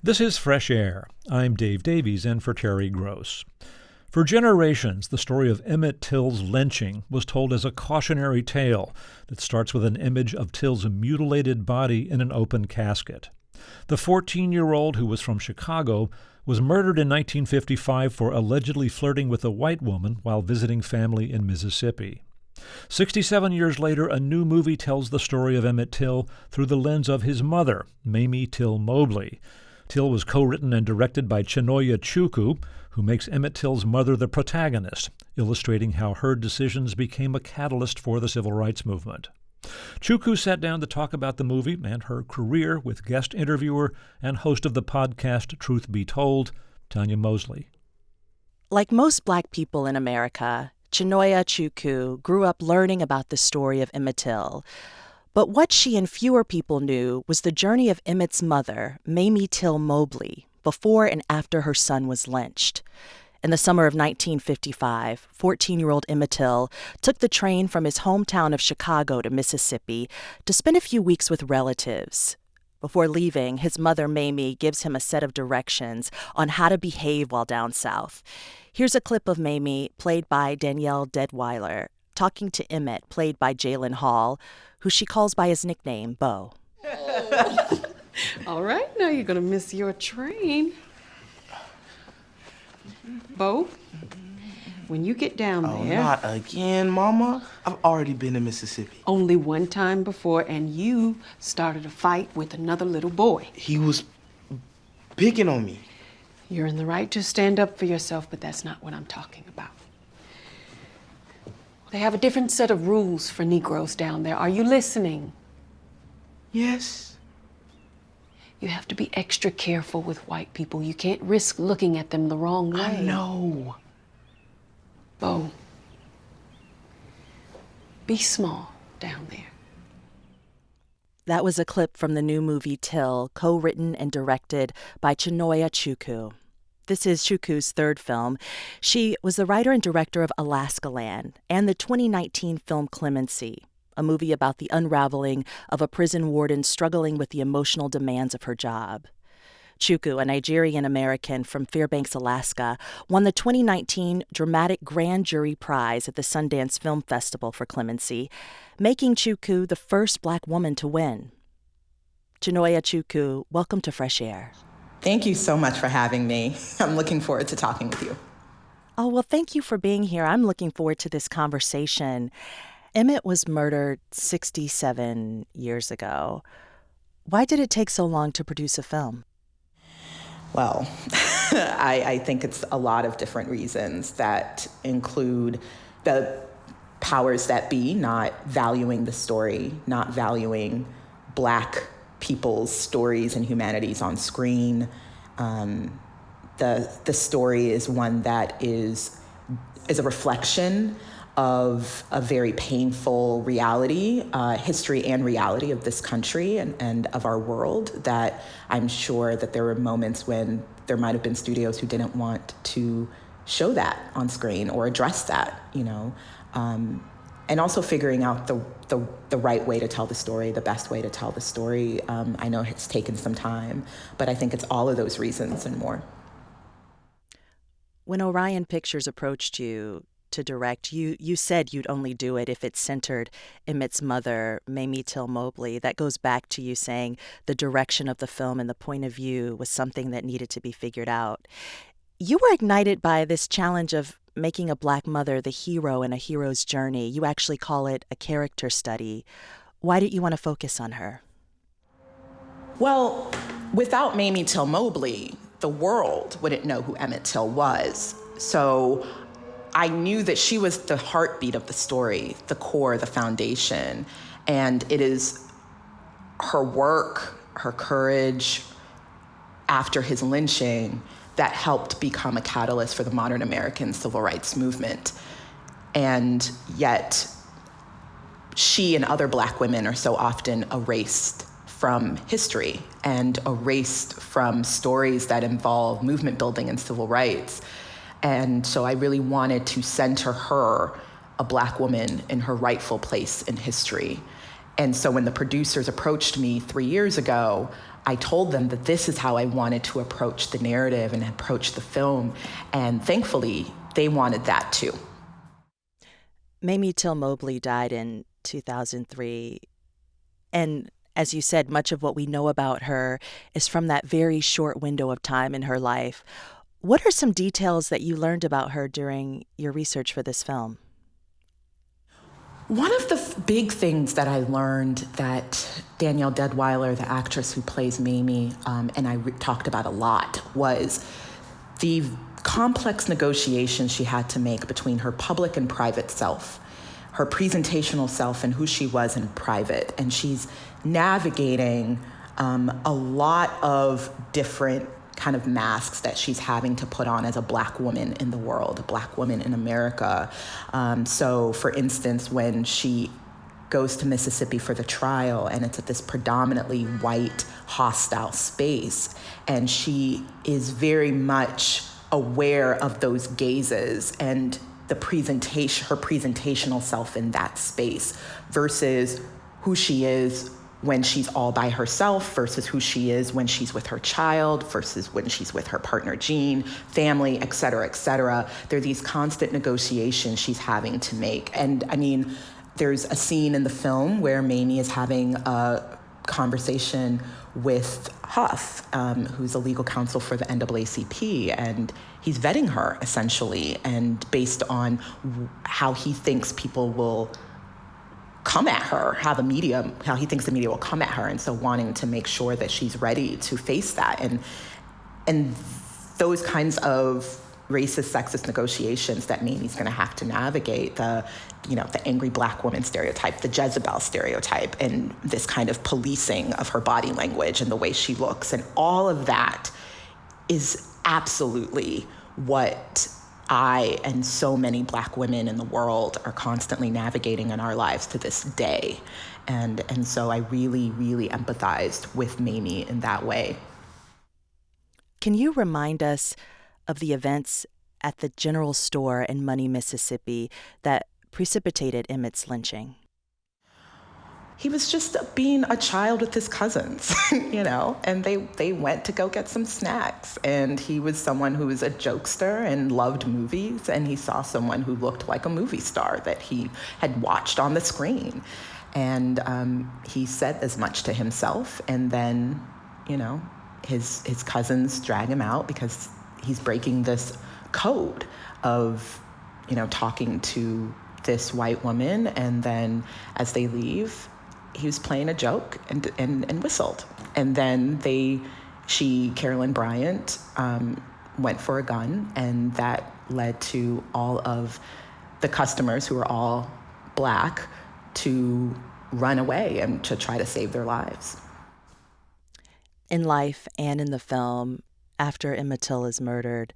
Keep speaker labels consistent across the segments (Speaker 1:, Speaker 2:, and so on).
Speaker 1: This is Fresh Air. I'm Dave Davies, in for Terry Gross. For generations, the story of Emmett Till's lynching was told as a cautionary tale that starts with an image of Till's mutilated body in an open casket. The 14-year-old, who was from Chicago, was murdered in 1955 for allegedly flirting with a white woman while visiting family in Mississippi. 67 years later, a new movie tells the story of Emmett Till through the lens of his mother, Mamie Till-Mobley. Till was co-written and directed by Chinonye Chukwu, who makes Emmett Till's mother the protagonist, illustrating how her decisions became a catalyst for the civil rights movement. Chukwu sat down to talk about the movie and her career with guest interviewer and host of the podcast Truth Be Told, Chinonye Mosley.
Speaker 2: Like most Black people in America, Chinonye Chukwu grew up learning about the story of Emmett Till. But what she and fewer people knew was the journey of Emmett's mother, Mamie Till-Mobley, before and after her son was lynched. In the summer of 1955, 14-year-old Emmett Till took the train from his hometown of Chicago to Mississippi to spend a few weeks with relatives. Before leaving, his mother, Mamie, gives him a set of directions on how to behave while down south. Here's a clip of Mamie, played by Danielle Deadweiler, talking to Emmett, played by Jalen Hall, who she calls by his nickname, Bo.
Speaker 3: Oh. All right, now you're going to miss your train. Bo, when you get down there...
Speaker 4: Oh, not again, Mama. I've already been to Mississippi.
Speaker 3: Only one time before, and you started a fight with another little boy.
Speaker 4: He was picking on me.
Speaker 3: You're in the right to stand up for yourself, but that's not what I'm talking about. They have a different set of rules for Negroes down there. Are you listening?
Speaker 4: Yes.
Speaker 3: You have to be extra careful with white people. You can't risk looking at them the wrong way.
Speaker 4: I know.
Speaker 3: Bo, be small down there.
Speaker 2: That was a clip from the new movie Till, co-written and directed by Chinonye Chukwu. This is Chukwu's third film. She was the writer and director of Alaska Land and the 2019 film Clemency, a movie about the unraveling of a prison warden struggling with the emotional demands of her job. Chukwu, a Nigerian-American from Fairbanks, Alaska, won the 2019 Dramatic Grand Jury Prize at the Sundance Film Festival for Clemency, making Chukwu the first Black woman to win. Chinonye Chukwu, welcome to Fresh Air.
Speaker 5: Thank you so much for having me. I'm looking forward to talking with you.
Speaker 2: Oh, well, thank you for being here. I'm looking forward to this conversation. Emmett was murdered 67 years ago. Why did it take so long to produce a film?
Speaker 5: Well, I think it's a lot of different reasons that include the powers that be not valuing the story, not valuing Black people's stories and humanities on screen. The story is one that is a reflection of a very painful reality, history and reality of this country and of our world, that I'm sure that there were moments when there might have been studios who didn't want to show that on screen or address that, and also figuring out the right way to tell the story, the best way to tell the story. I know it's taken some time, but I think it's all of those reasons and more.
Speaker 2: When Orion Pictures approached you to direct, you said you'd only do it if it centered Emmett's mother, Mamie Till-Mobley. That goes back to you saying the direction of the film and the point of view was something that needed to be figured out. You were ignited by this challenge of making a Black mother the hero in a hero's journey. You actually call it a character study. Why did you want to focus on her?
Speaker 5: Well, without Mamie Till-Mobley, the world wouldn't know who Emmett Till was. So I knew that she was the heartbeat of the story, the core, the foundation. And it is her work, her courage after his lynching that helped become a catalyst for the modern American civil rights movement. And yet, she and other Black women are so often erased from history and erased from stories that involve movement building and civil rights. And so I really wanted to center her, a Black woman, in her rightful place in history. And so when the producers approached me 3 years ago, I told them that this is how I wanted to approach the narrative and approach the film. And thankfully, they wanted that too.
Speaker 2: Mamie Till-Mobley died in 2003. And as you said, much of what we know about her is from that very short window of time in her life. What are some details that you learned about her during your research for this film?
Speaker 5: One of the big things that I learned that Danielle Deadwyler, the actress who plays Mamie, and I talked about a lot, was the complex negotiations she had to make between her public and private self, her presentational self and who she was in private. And she's navigating a lot of different kind of masks that she's having to put on as a Black woman in the world, a Black woman in America. So for instance, when she goes to Mississippi for the trial, and it's at this predominantly white, hostile space, and she is very much aware of those gazes and the presentation, her presentational self in that space versus who she is when she's all by herself versus who she is when she's with her child versus when she's with her partner, Jean, family, et cetera, et cetera. There are these constant negotiations she's having to make. And I mean, there's a scene in the film where Mamie is having a conversation with Huff, who's a legal counsel for the NAACP, and he's vetting her essentially, and based on how he thinks people will come at her, how he thinks the media will come at her, and so wanting to make sure that she's ready to face that, and those kinds of racist, sexist negotiations that Mamie's going to have to navigate, the angry Black woman stereotype, the Jezebel stereotype, and this kind of policing of her body language and the way she looks, and all of that is absolutely what I and so many Black women in the world are constantly navigating in our lives to this day. And so I really, really empathized with Mamie in that way.
Speaker 2: Can you remind us of the events at the general store in Money, Mississippi that precipitated Emmett's lynching?
Speaker 5: He was just being a child with his cousins, and they went to go get some snacks. And he was someone who was a jokester and loved movies, and he saw someone who looked like a movie star that he had watched on the screen. And he said as much to himself, and then, his cousins drag him out because he's breaking this code of, talking to this white woman, and then as they leave, he was playing a joke and whistled. And then Carolyn Bryant, went for a gun, and that led to all of the customers, who were all Black, to run away and to try to save their lives.
Speaker 2: In life and in the film, after Emmett Till is murdered,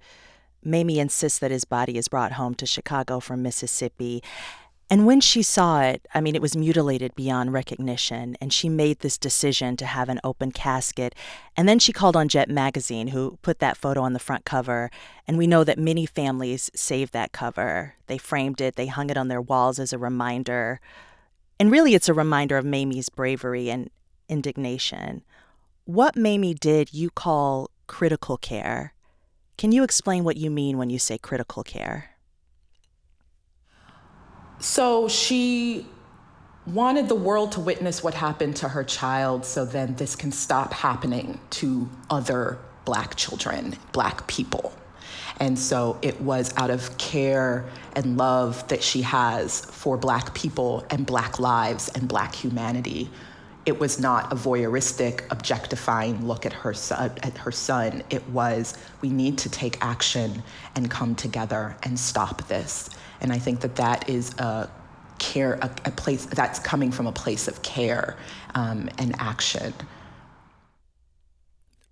Speaker 2: Mamie insists that his body is brought home to Chicago from Mississippi. And when she saw it, it was mutilated beyond recognition, and she made this decision to have an open casket. And then she called on Jet Magazine, who put that photo on the front cover. And we know that many families saved that cover. They framed it, they hung it on their walls as a reminder. And really, it's a reminder of Mamie's bravery and indignation. What Mamie did, you call critical care. Can you explain what you mean when you say critical care?
Speaker 5: So she wanted the world to witness what happened to her child, so then this can stop happening to other Black children, Black people. And so it was out of care and love that she has for Black people and Black lives and Black humanity. It was not a voyeuristic, objectifying look at her son. It was, we need to take action and come together and stop this. And I think that is a place that's coming from a place of care and action.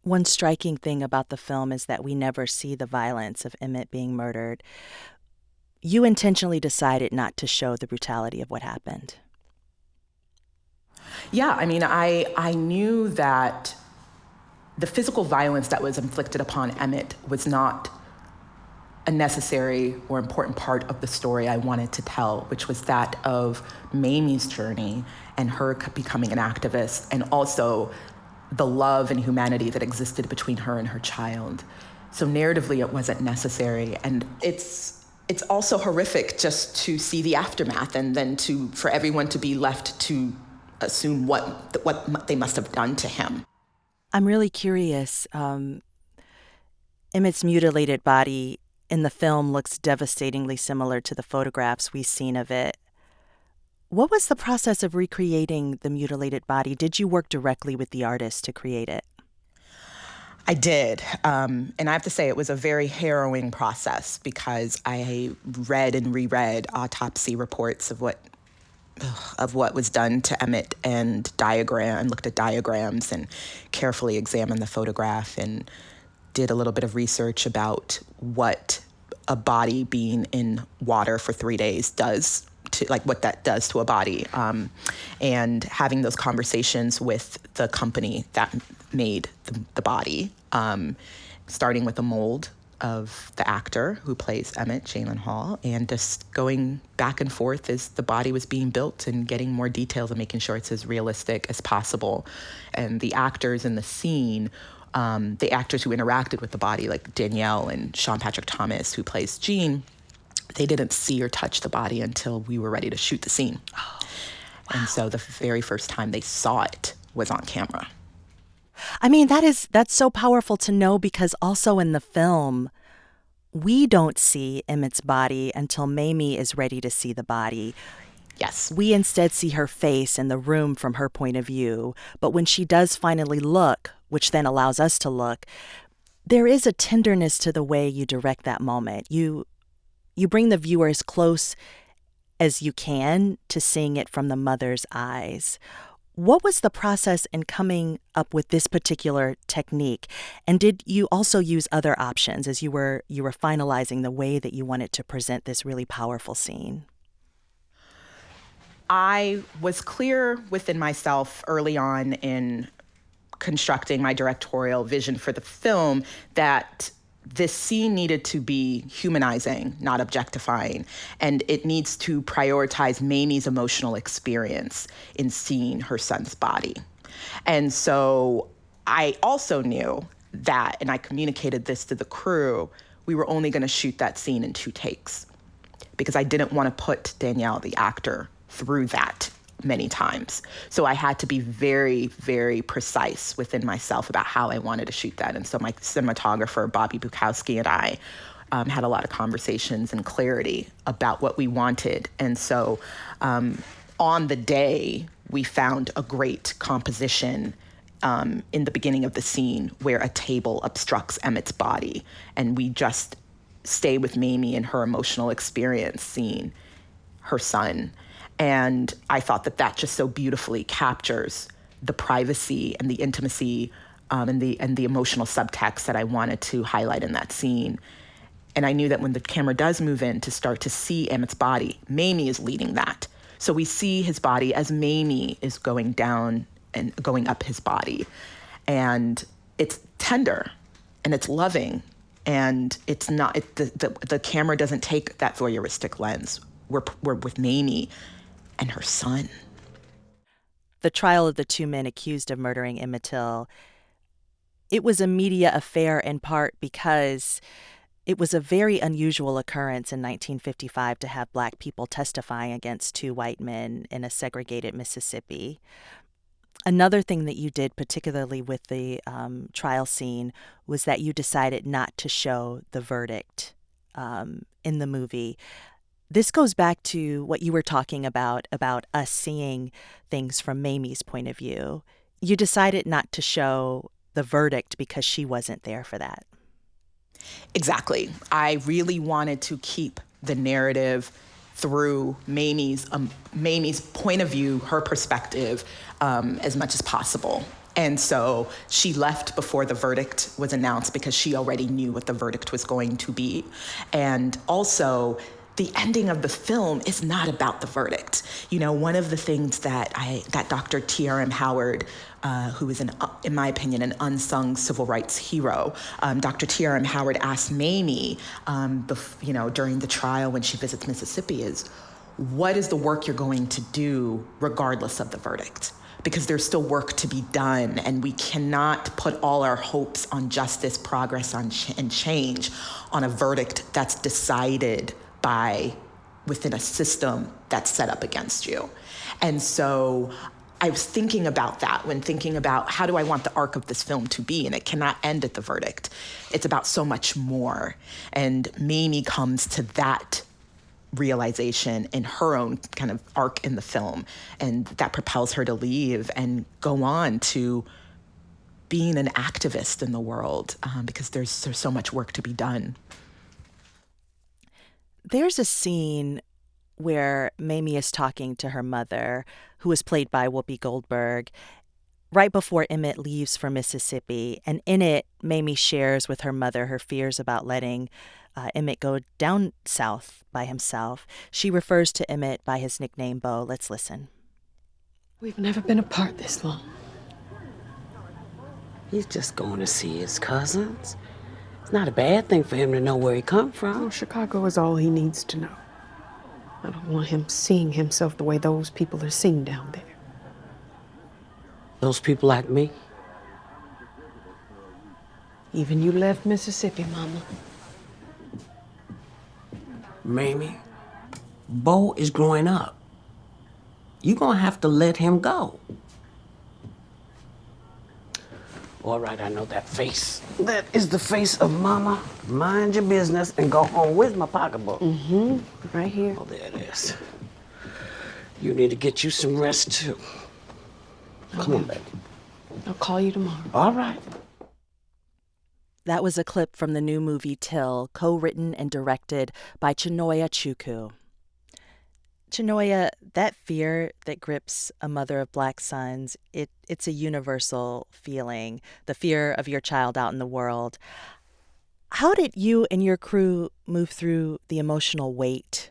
Speaker 2: One striking thing about the film is that we never see the violence of Emmett being murdered. You intentionally decided not to show the brutality of what happened.
Speaker 5: Yeah, I knew that the physical violence that was inflicted upon Emmett was not a necessary or important part of the story I wanted to tell, which was that of Mamie's journey and her becoming an activist, and also the love and humanity that existed between her and her child. So narratively, it wasn't necessary. And it's also horrific just to see the aftermath and then for everyone to be left to assume what they must have done to him.
Speaker 2: I'm really curious. Emmett's mutilated body in the film looks devastatingly similar to the photographs we've seen of it. What was the process of recreating the mutilated body? Did you work directly with the artist to create it?
Speaker 5: I did. And I have to say it was a very harrowing process because I read and reread autopsy reports of what was done to Emmett and looked at diagrams and carefully examined the photograph and did a little bit of research about what a body being in water for 3 days does what that does to a body, and having those conversations with the company that made the body, starting with the mold of the actor who plays Emmett, Jalen Hall, and just going back and forth as the body was being built and getting more details and making sure it's as realistic as possible. And the actors in the scene, the actors who interacted with the body, like Danielle and Sean Patrick Thomas, who plays Gene, they didn't see or touch the body until we were ready to shoot the scene. Oh, wow. And so the very first time they saw it was on camera.
Speaker 2: I mean, that's so powerful to know, because also in the film, we don't see Emmett's body until Mamie is ready to see the body.
Speaker 5: Yes.
Speaker 2: We instead see her face in the room from her point of view. But when she does finally look, which then allows us to look, there is a tenderness to the way you direct that moment. You bring the viewer as close as you can to seeing it from the mother's eyes. What was the process in coming up with this particular technique? And did you also use other options as you were finalizing the way that you wanted to present this really powerful scene?
Speaker 5: I was clear within myself early on in constructing my directorial vision for the film that this scene needed to be humanizing, not objectifying, and it needs to prioritize Mamie's emotional experience in seeing her son's body. And so I also knew that, and I communicated this to the crew, we were only going to shoot that scene in 2 takes because I didn't want to put Danielle, the actor, through that many times. So I had to be very, very precise within myself about how I wanted to shoot that. And so my cinematographer, Bobby Bukowski, and I had a lot of conversations and clarity about what we wanted. And so on the day, we found a great composition in the beginning of the scene where a table obstructs Emmett's body. And we just stay with Mamie and her emotional experience seeing her son. And I thought that just so beautifully captures the privacy and the intimacy and the emotional subtext that I wanted to highlight in that scene. And I knew that when the camera does move in to start to see Emmett's body, Mamie is leading that. So we see his body as Mamie is going down and going up his body. And it's tender and it's loving. And it's not, the camera doesn't take that voyeuristic lens. We're with Mamie and her son.
Speaker 2: The trial of the 2 men accused of murdering Emmett Till, it was a media affair in part because it was a very unusual occurrence in 1955 to have Black people testifying against 2 white men in a segregated Mississippi. Another thing that you did, particularly with the trial scene, was that you decided not to show the verdict in the movie. This goes back to what you were talking about us seeing things from Mamie's point of view. You decided not to show the verdict because she wasn't there for that.
Speaker 5: Exactly. I really wanted to keep the narrative through Mamie's point of view, her perspective, as much as possible. And so she left before the verdict was announced because she already knew what the verdict was going to be. And also, the ending of the film is not about the verdict. You know, one of the things that Dr. T.R.M. Howard, who is, in my opinion, an unsung civil rights hero, Dr. T.R.M. Howard asked Mamie, during the trial when she visits Mississippi, is what is the work you're going to do regardless of the verdict? because there's still work to be done, and we cannot put all our hopes on justice, progress, and change on a verdict that's decided by within a system that's set up against you. And so I was thinking about that when thinking about how do I want the arc of this film to be, and it cannot end at the verdict. It's about so much more. And Mamie comes to that realization in her own kind of arc in the film, and that propels her to leave and go on to being an activist in the world, because there's so much work to be done.
Speaker 2: There's a scene where Mamie is talking to her mother, who is played by Whoopi Goldberg, right before Emmett leaves for Mississippi. And in it, Mamie shares with her mother her fears about letting Emmett go down south by himself. She refers to Emmett by his nickname, Bo. Let's listen.
Speaker 3: We've never been apart this long.
Speaker 6: He's just going to see his cousins. It's not a bad thing for him to know where he come from.
Speaker 3: Oh, Chicago is all he needs to know. I don't want him seeing himself the way those people are seen down there.
Speaker 6: Those people like me?
Speaker 3: Even you left Mississippi, Mama.
Speaker 6: Mamie, Bo is growing up. You're gonna have to let him go. All right, I know that face. That is the face of Mama. Mind your business and go home. Where's my pocketbook?
Speaker 3: Right here.
Speaker 6: Oh, there it is. You need to get you some rest, too. Come on, baby.
Speaker 3: I'll call you tomorrow.
Speaker 6: All right.
Speaker 2: That was a clip from the new movie Till, co-written and directed by Chinonye Chukwu. Chinonye, that fear that grips a mother of Black sons, it's a universal feeling, the fear of your child out in the world. How did you and your crew move through the emotional weight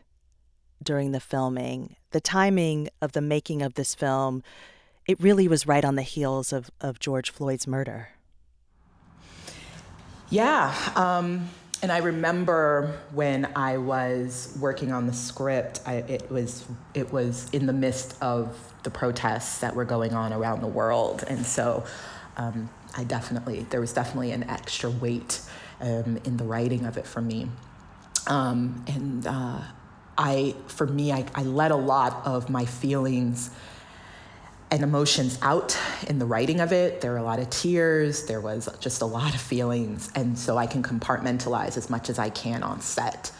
Speaker 2: during the filming? The timing of the making of this film, it really was right on the heels of George Floyd's murder.
Speaker 5: Yeah, and I remember when I was working on the script, it was in the midst of the protests that were going on around the world, and so there was definitely an extra weight in the writing of it for me, I let a lot of my feelings and emotions out in the writing of it. There were a lot of tears. There was just a lot of feelings. And so I can compartmentalize as much as I can on set.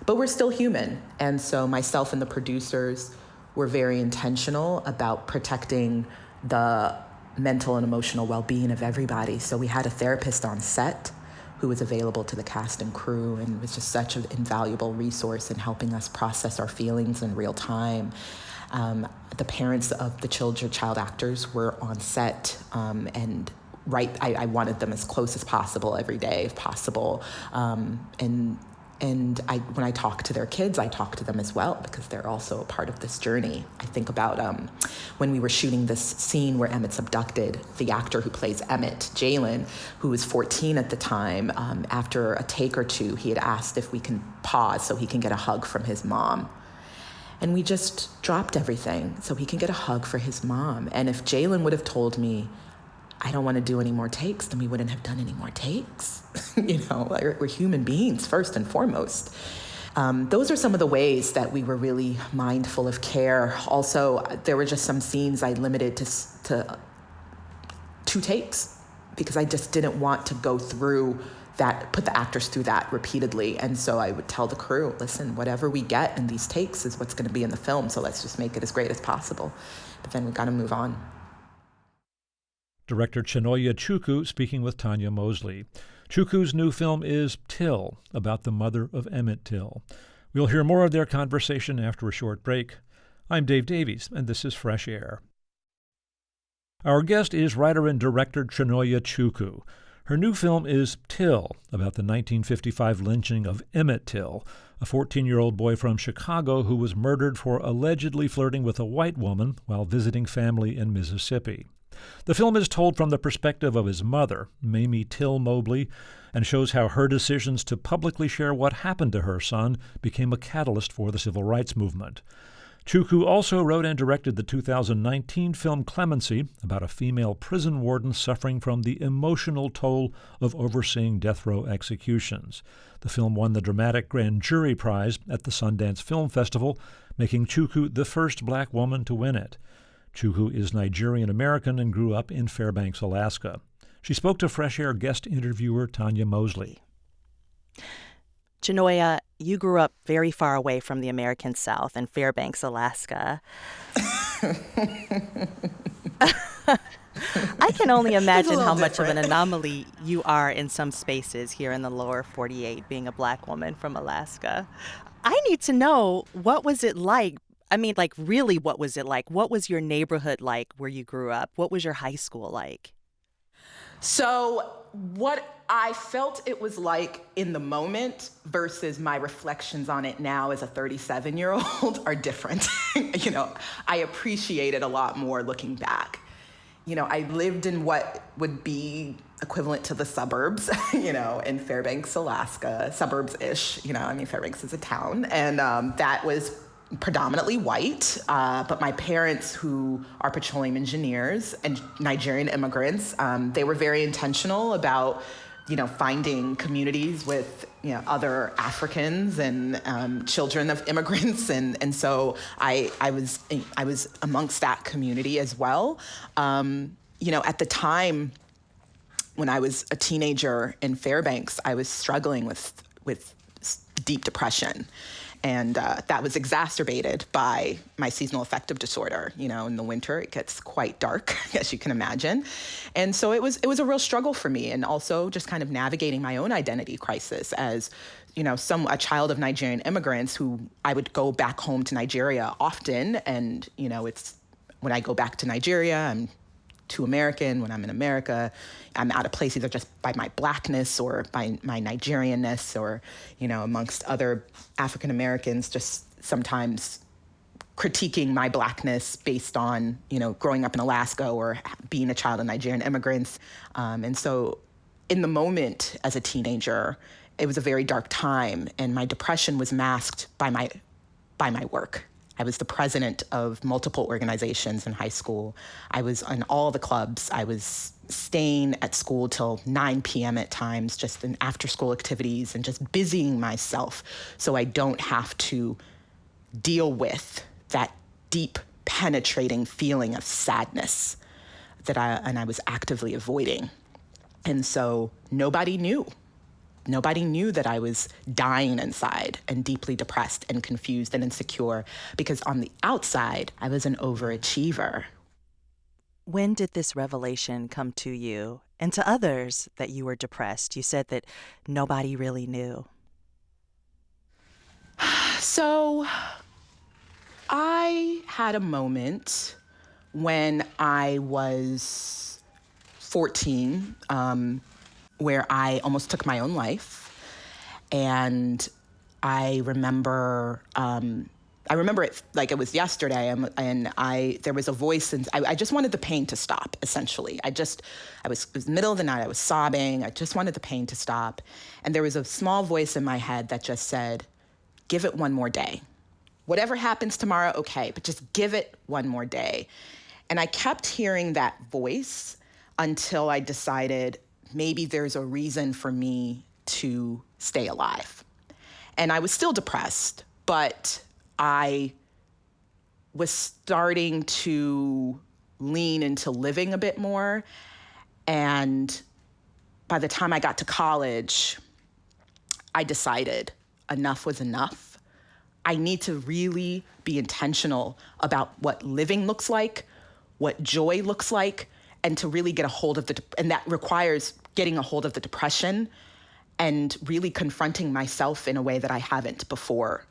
Speaker 5: But we're still human. And so myself and the producers were very intentional about protecting the mental and emotional well-being of everybody. So we had a therapist on set who was available to the cast and crew and was just such an invaluable resource in helping us process our feelings in real time. The parents of the child actors were on set, and I wanted them as close as possible every day, if possible. When I talk to their kids, I talk to them as well because they're also a part of this journey. I think about when we were shooting this scene where Emmett's abducted, the actor who plays Emmett, Jalen, who was 14 at the time, after a take or two, he had asked if we can pause so he can get a hug from his mom. And we just dropped everything so he can get a hug for his mom. And if Jalen would have told me, I don't want to do any more takes, then we wouldn't have done any more takes. We're human beings first and foremost. Those are some of the ways that we were really mindful of care. Also, there were just some scenes I limited to 2 takes because I just didn't want to go through that, put the actors through that repeatedly. And so I would tell the crew, listen, whatever we get in these takes is what's going to be in the film. So let's just make it as great as possible. But then we got to move on.
Speaker 1: Director Chinonye Chukwu speaking with Tanya Mosley. Chukwu's new film is Till, about the mother of Emmett Till. We'll hear more of their conversation after a short break. I'm Dave Davies, and this is Fresh Air. Our guest is writer and director Chinonye Chukwu. Her new film is Till, about the 1955 lynching of Emmett Till, a 14-year-old boy from Chicago who was murdered for allegedly flirting with a white woman while visiting family in Mississippi. The film is told from the perspective of his mother, Mamie Till-Mobley, and shows how her decisions to publicly share what happened to her son became a catalyst for the civil rights movement. Chukwu also wrote and directed the 2019 film Clemency, about a female prison warden suffering from the emotional toll of overseeing death row executions. The film won the Dramatic Grand Jury Prize at the Sundance Film Festival, making Chukwu the first black woman to win it. Chukwu is Nigerian-American and grew up in Fairbanks, Alaska. She spoke to Fresh Air guest interviewer Chinonye Mobley.
Speaker 2: Chinonye, you grew up very far away from the American South in Fairbanks, Alaska. I can only imagine how much of an anomaly you are in some spaces here in the lower 48, being a black woman from Alaska. I need to know, what was it like? I mean, like, really, what was it like? What was your neighborhood like where you grew up? What was your high school like?
Speaker 5: So what I felt it was like in the moment versus my reflections on it now as a 37-year-old are different. I appreciate it a lot more looking back. I lived in what would be equivalent to the suburbs, in Fairbanks, Alaska, suburbs-ish. Fairbanks is a town. And that was predominantly white, but my parents, who are petroleum engineers and Nigerian immigrants, they were very intentional about, finding communities with, other Africans and children of immigrants, and so I was amongst that community as well. At the time when I was a teenager in Fairbanks, I was struggling with deep depression. And that was exacerbated by my seasonal affective disorder. In the winter, it gets quite dark, as you can imagine. And so it was a real struggle for me, and also just kind of navigating my own identity crisis as, a child of Nigerian immigrants who I would go back home to Nigeria often. And, it's when I go back to Nigeria, I'm too American. When I'm in America, I'm out of place either just by my blackness or by my Nigerianness, or, amongst other African Americans, just sometimes critiquing my blackness based on, growing up in Alaska or being a child of Nigerian immigrants. And so in the moment as a teenager, it was a very dark time, and my depression was masked by my work. I was the president of multiple organizations in high school. I was in all the clubs. I was staying at school till 9 p.m. at times, just in after-school activities, and just busying myself so I don't have to deal with that deep, penetrating feeling of sadness that I was actively avoiding. And so nobody knew. Nobody knew that I was dying inside and deeply depressed and confused and insecure, because on the outside, I was an overachiever.
Speaker 2: When did this revelation come to you and to others that you were depressed? You said that nobody really knew.
Speaker 5: So I had a moment when I was 14, where I almost took my own life. And I remember it like it was yesterday, and there was a voice, and I just wanted the pain to stop, essentially. It was the middle of the night, I was sobbing, I just wanted the pain to stop. And there was a small voice in my head that just said, give it one more day. Whatever happens tomorrow, okay, but just give it one more day. And I kept hearing that voice until I decided, maybe there's a reason for me to stay alive. And I was still depressed, but I was starting to lean into living a bit more. And by the time I got to college, I decided enough was enough. I need to really be intentional about what living looks like, what joy looks like, and to really get a hold of and that requires getting a hold of the depression and really confronting myself in a way that I haven't before.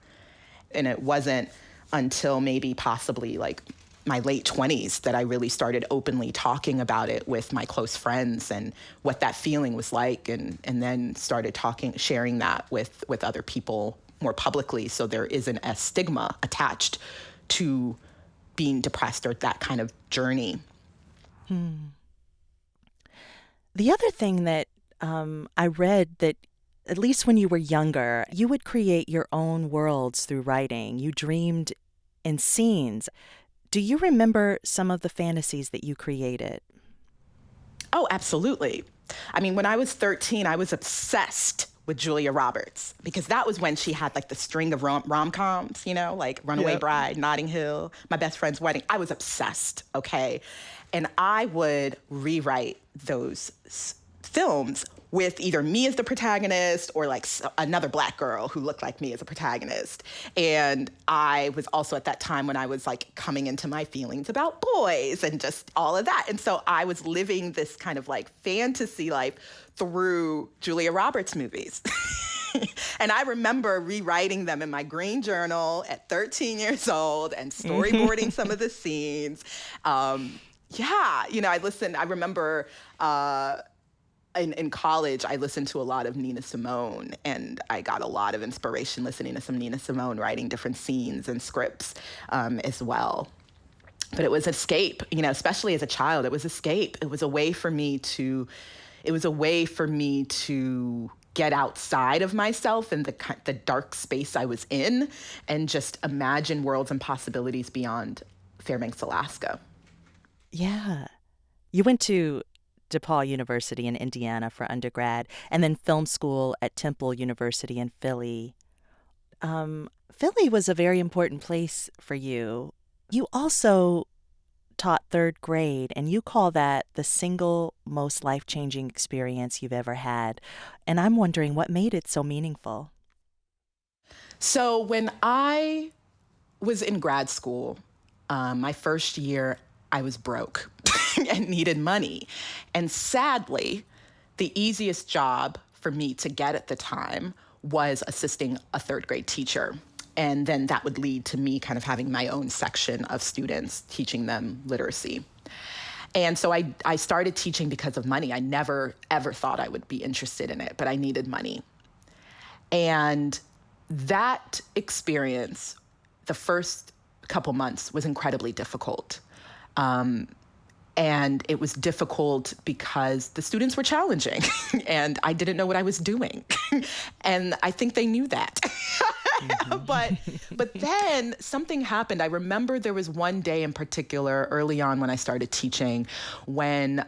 Speaker 5: And it wasn't until maybe possibly like my late 20s that I really started openly talking about it with my close friends and what that feeling was like, and then started sharing that with other people more publicly, so there isn't a stigma attached to being depressed or that kind of journey.
Speaker 2: The other thing that I read, that at least when you were younger, you would create your own worlds through writing. You dreamed and scenes. Do you remember some of the fantasies that you created?
Speaker 5: Oh, absolutely. I mean, when I was 13, I was obsessed with Julia Roberts because that was when she had like the string of rom-coms, you know, like Runaway Bride, Notting Hill, My Best Friend's Wedding. I was obsessed, okay? And I would rewrite those films with either me as the protagonist or like another Black girl who looked like me as a protagonist. And I was also at that time when I was like coming into my feelings about boys and just all of that. And so I was living this kind of like fantasy life through Julia Roberts movies. And I remember rewriting them in my green journal at 13 years old and storyboarding some of the scenes. I remember in college, I listened to a lot of Nina Simone, and I got a lot of inspiration listening to some Nina Simone, writing different scenes and scripts as well. But it was escape, you know, especially as a child, it was escape. It was a way for me to get outside of myself and the dark space I was in and just imagine worlds and possibilities beyond Fairbanks, Alaska.
Speaker 2: Yeah. You went to DePaul University in Indiana for undergrad, and then film school at Temple University in Philly. Philly was a very important place for you. You also taught third grade, and you call that the single most life-changing experience you've ever had. And I'm wondering what made it so meaningful.
Speaker 5: So when I was in grad school, my first year, I was broke and needed money. And sadly, the easiest job for me to get at the time was assisting a third grade teacher. And then that would lead to me kind of having my own section of students, teaching them literacy. And so I started teaching because of money. I never, ever thought I would be interested in it, but I needed money. And that experience, the first couple months, was incredibly difficult. And it was difficult because the students were challenging and I didn't know what I was doing. And I think they knew that. But then something happened. I remember there was one day in particular early on when I started teaching when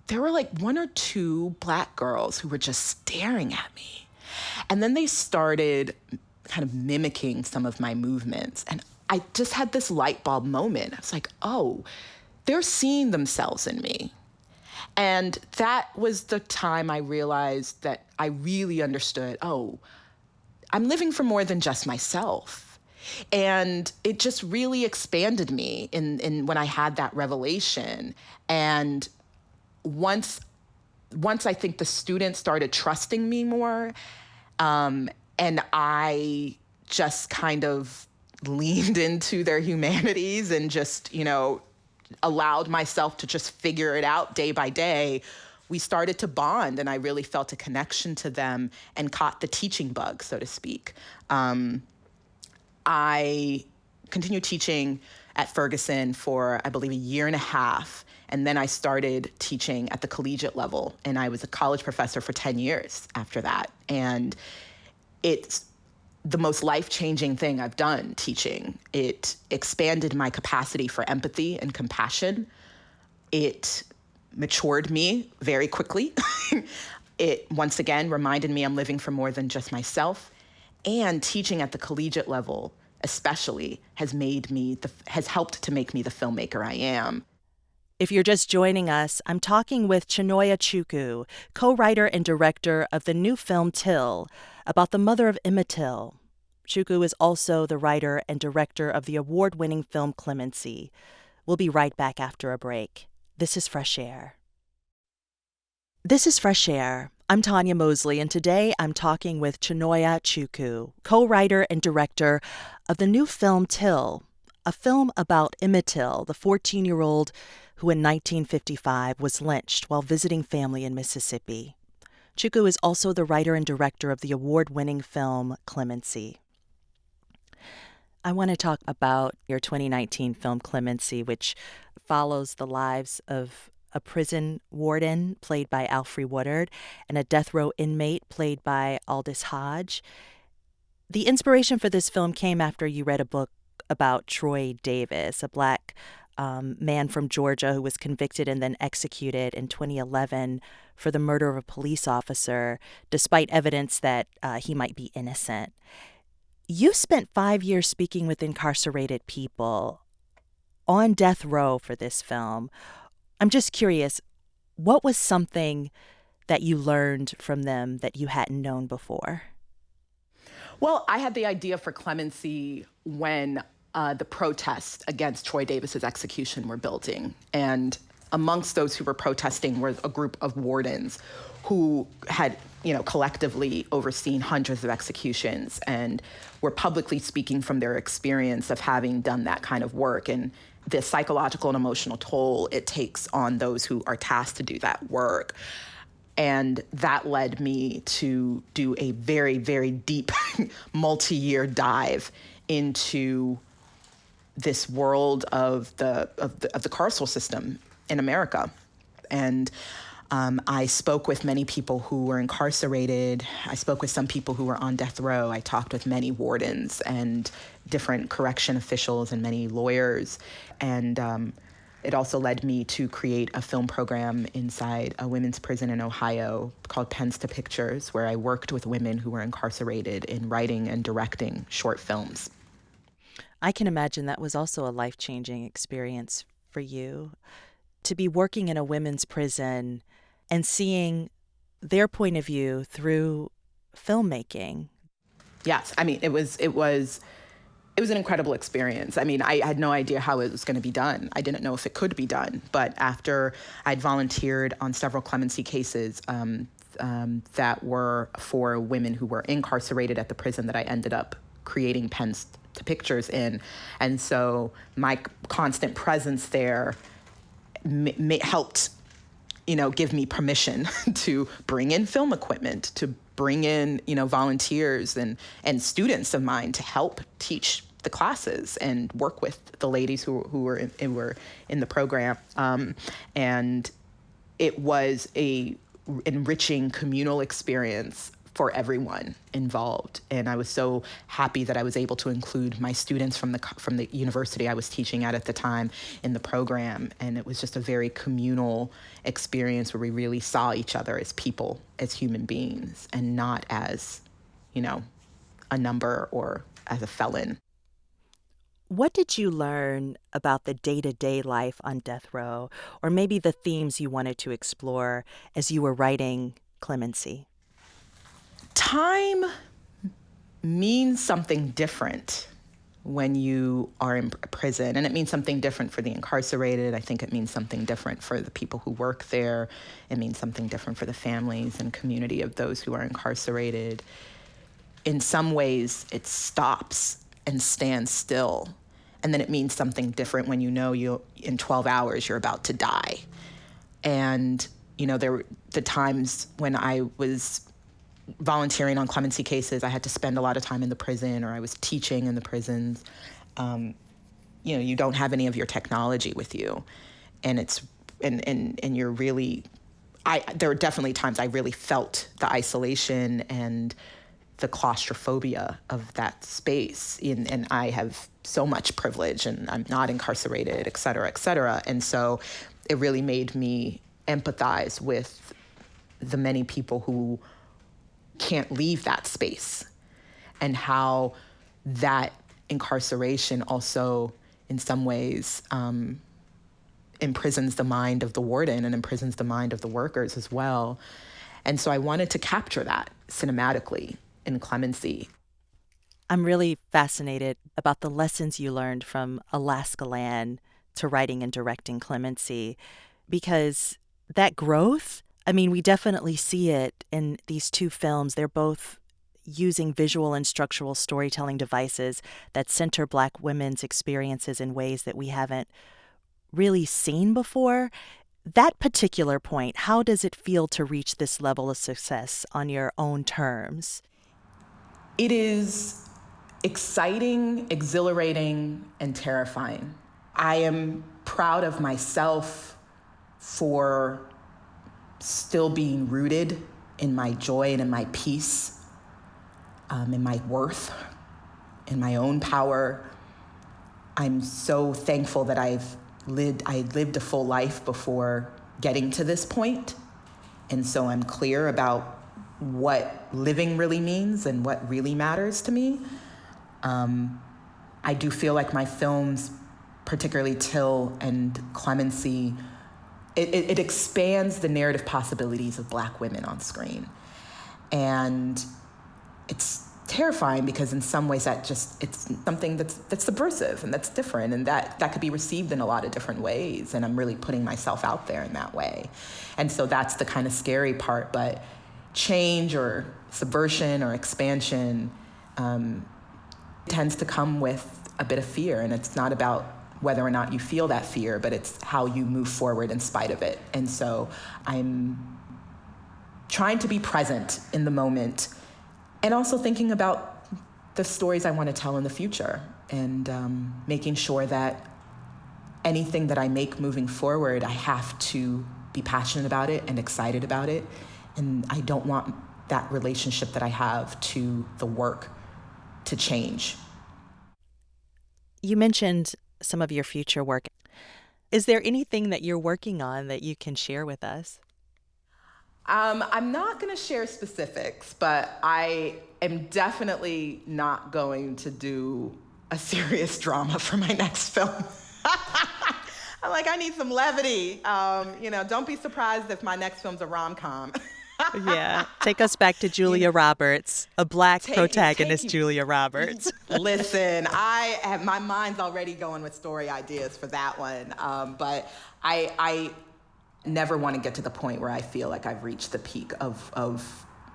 Speaker 5: there were like one or two Black girls who were just staring at me. And then they started kind of mimicking some of my movements. And I just had this light bulb moment. I was like, oh, they're seeing themselves in me. And that was the time I realized that I really understood, oh, I'm living for more than just myself. And it just really expanded me in when I had that revelation. And once I think the students started trusting me more, and I just kind of leaned into their humanities and just, you know, allowed myself to just figure it out day by day, we started to bond, and I really felt a connection to them and caught the teaching bug, so to speak. I continued teaching at Ferguson for, I believe, a year and a half, and then I started teaching at the collegiate level, and I was a college professor for 10 years after that. And it's the most life-changing thing I've done teaching. It expanded my capacity for empathy and compassion. It matured me very quickly. It, once again, reminded me I'm living for more than just myself. And teaching at the collegiate level, especially, has helped to make me the filmmaker I am.
Speaker 2: If you're just joining us, I'm talking with Chinonye Chukwu, co-writer and director of the new film Till, about the mother of Emmett Till. Chukwu is also the writer and director of the award-winning film Clemency. We'll be right back after a break. This is Fresh Air. This is Fresh Air. I'm Tanya Mosley, and today I'm talking with Chinonye Chukwu, co-writer and director of the new film Till, a film about Emmett Till, the 14-year-old who in 1955 was lynched while visiting family in Mississippi. Chukwu is also the writer and director of the award-winning film Clemency. I want to talk about your 2019 film Clemency, which follows the lives of a prison warden played by Alfre Woodard and a death row inmate played by Aldous Hodge. The inspiration for this film came after you read a book about Troy Davis, a Black man from Georgia who was convicted and then executed in 2011 for the murder of a police officer, despite evidence that he might be innocent. You spent 5 years speaking with incarcerated people on death row for this film. I'm just curious, what was something that you learned from them that you hadn't known before?
Speaker 5: Well, I had the idea for clemency when the protests against Troy Davis's execution were building. And amongst those who were protesting were a group of wardens who had, collectively overseen hundreds of executions and were publicly speaking from their experience of having done that kind of work and the psychological and emotional toll it takes on those who are tasked to do that work. And that led me to do a very, very deep multi-year dive into this world of the carceral system in America. And I spoke with many people who were incarcerated. I spoke with some people who were on death row. I talked with many wardens and different correction officials and many lawyers. And it also led me to create a film program inside a women's prison in Ohio called Pens to Pictures, where I worked with women who were incarcerated in writing and directing short films.
Speaker 2: I can imagine that was also a life-changing experience for you, to be working in a women's prison and seeing their point of view through filmmaking.
Speaker 5: Yes, I mean, it was an incredible experience. I mean, I had no idea how it was going to be done. I didn't know if it could be done. But after I'd volunteered on several clemency cases that were for women who were incarcerated at the prison that I ended up creating Pens to Pictures in. And so my constant presence there helped, give me permission to bring in film equipment, to bring in, volunteers and students of mine to help teach the classes and work with the ladies who were in the program. And it was a enriching communal experience for everyone involved. And I was so happy that I was able to include my students from the university I was teaching at the time in the program. And it was just a very communal experience where we really saw each other as people, as human beings, and not as, a number or as a felon.
Speaker 2: What did you learn about the day-to-day life on death row, or maybe the themes you wanted to explore as you were writing Clemency?
Speaker 5: Time means something different when you are in prison, and it means something different for the incarcerated. I think it means something different for the people who work there. It means something different for the families and community of those who are incarcerated. In some ways, it stops and stands still, and then it means something different when in 12 hours you're about to die. And, there were the times when I was volunteering on clemency cases, I had to spend a lot of time in the prison, or I was teaching in the prisons. You don't have any of your technology with you, and you're really. There were definitely times I really felt the isolation and the claustrophobia of that space. And I have so much privilege, and I'm not incarcerated, et cetera, et cetera. And so it really made me empathize with the many people who can't leave that space, and how that incarceration also, in some ways, imprisons the mind of the warden and imprisons the mind of the workers as well. And so I wanted to capture that cinematically in Clemency.
Speaker 2: I'm really fascinated about the lessons you learned from Alaska Land to writing and directing Clemency, because that growth, we definitely see it in these two films. They're both using visual and structural storytelling devices that center Black women's experiences in ways that we haven't really seen before. That particular point, how does it feel to reach this level of success on your own terms?
Speaker 5: It is exciting, exhilarating, and terrifying. I am proud of myself for still being rooted in my joy and in my peace. in my worth, in my own power. I'm so thankful that I lived a full life before getting to this point. And so I'm clear about what living really means and what really matters to me. I do feel like my films, particularly Till and Clemency, it expands the narrative possibilities of Black women on screen. And it's terrifying because in some ways it's something that's subversive and that's different, and that could be received in a lot of different ways, and I'm really putting myself out there in that way. And so that's the kind of scary part, but change or subversion or expansion tends to come with a bit of fear, and it's not about whether or not you feel that fear, but it's how you move forward in spite of it. And so I'm trying to be present in the moment and also thinking about the stories I want to tell in the future, and making sure that anything that I make moving forward, I have to be passionate about it and excited about it. And I don't want that relationship that I have to the work to change.
Speaker 2: You mentioned some of your future work. Is there anything that you're working on that you can share with us?
Speaker 5: I'm not going to share specifics, but I am definitely not going to do a serious drama for my next film. I'm like, I need some levity. Don't be surprised if my next film's a rom-com.
Speaker 2: Yeah. Take us back to Julia Roberts, a Black protagonist, Julia Roberts.
Speaker 5: Listen, my mind's already going with story ideas for that one. But I never want to get to the point where I feel like I've reached the peak of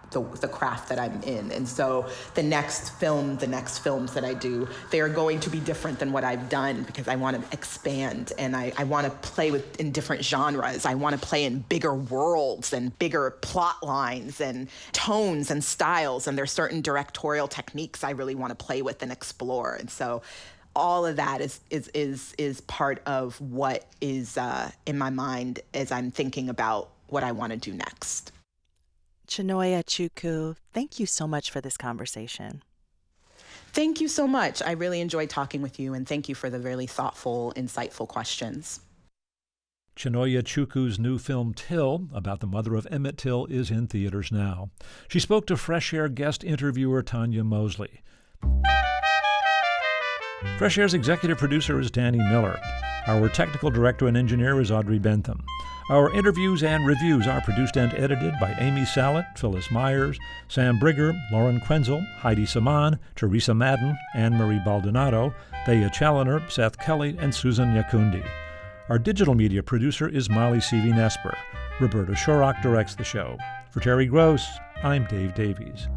Speaker 5: the craft that I'm in. And so the next films that I do, they are going to be different than what I've done, because I want to expand, and I want to play in different genres. I want to play in bigger worlds and bigger plot lines and tones and styles. And there's certain directorial techniques I really want to play with and explore. And so all of that is part of what is in my mind as I'm thinking about what I want to do next.
Speaker 2: Chinonye Chukwu, thank you so much for this conversation.
Speaker 5: Thank you so much. I really enjoyed talking with you, and thank you for the really thoughtful, insightful questions.
Speaker 1: Chinonye Chukwu's new film, Till, about the mother of Emmett Till, is in theaters now. She spoke to Fresh Air guest interviewer Tanya Mosley. Fresh Air's executive producer is Danny Miller. Our technical director and engineer is Audrey Bentham. Our interviews and reviews are produced and edited by Amy Sallet, Phyllis Myers, Sam Brigger, Lauren Quenzel, Heidi Saman, Teresa Madden, Anne-Marie Baldonado, Thea Challoner, Seth Kelly, and Susan Yakundi. Our digital media producer is Molly Seavey-Nesper. Roberta Shorrock directs the show. For Terry Gross, I'm Dave Davies.